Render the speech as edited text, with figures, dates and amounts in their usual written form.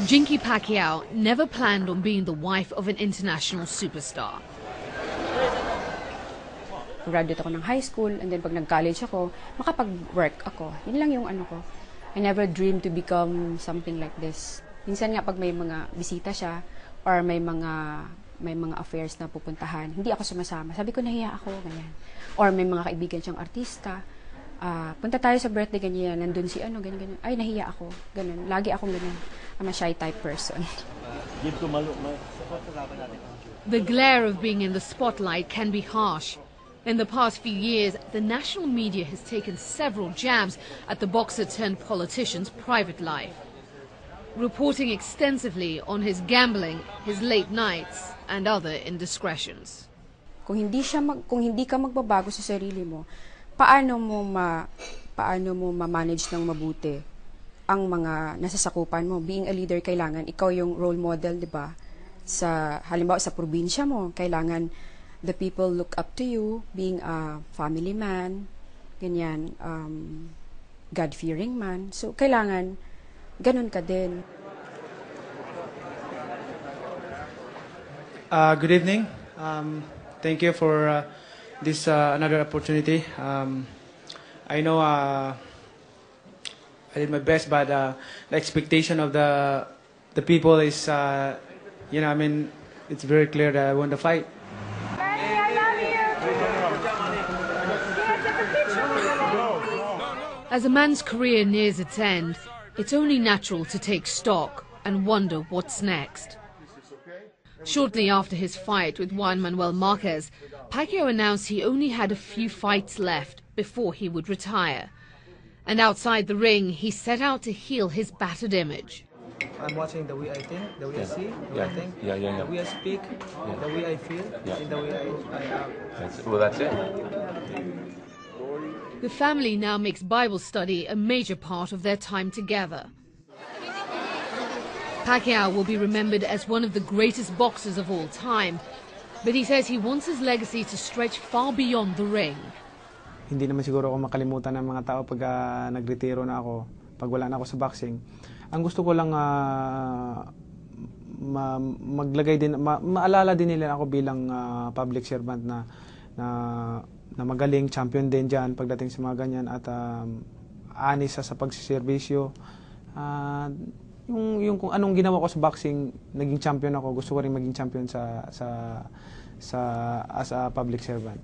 Jinky Pacquiao never planned on being the wife of an international superstar. Graduate ako ng high school, and then pag nag-college ako, makapag-work ako. Yun lang yung ano ko. I never dreamed to become something like this. Minsan nga pag may mga bisita siya, or may mga affairs na pupuntahan, hindi ako sumasama. Sabi ko, nahiya ako, ganyan. Or may mga kaibigan siyang artista, punta tayo sa birthday, ganyan, nandun si ano, ganyan, ganyan. Ay, nahiya ako, ganun. Lagi akong ganyan. I'm a shy type person. The glare of being in the spotlight can be harsh. In the past few years, the national media has taken several jabs at the boxer-turned-politician's private life, reporting extensively on his gambling, his late nights, and other indiscretions. Kung hindi ka magbabago sa sarili mo, paano mo ma-manage ng mabuti ang mga nasasakupan mo? Being a leader, kailangan ikaw yung role model, di ba? Halimbawa sa probinsya mo, kailangan the people look up to you, being a family man, ganyan, God-fearing man. So, kailangan ganun ka din. Good evening. Thank you for this another opportunity. I know I did my best, but the expectation of the people is, I mean, it's very clear that I won the fight. As a man's career nears its end, it's only natural to take stock and wonder what's next. Shortly after his fight with Juan Manuel Marquez, Pacquiao announced he only had a few fights left before he would retire. And outside the ring, he set out to heal his battered image. I'm watching the way I think, the way I see, the way I think, the way I speak, the way I feel, and the way I act. That's it. The family now makes Bible study a major part of their time together. Pacquiao will be remembered as one of the greatest boxers of all time, but he says he wants his legacy to stretch far beyond the ring. Hindi naman siguro ako makalimutan ng mga tao pag nagretiro na ako, pag wala na ako sa boxing. Ang gusto ko lang maglagay din, maalala din nila ako bilang public servant na magaling, champion din dyan pagdating sa mga ganyan, at honest sa pagsiservisyo. Yung kung anong ginawa ko sa boxing, naging champion ako, gusto ko rin maging champion as a public servant.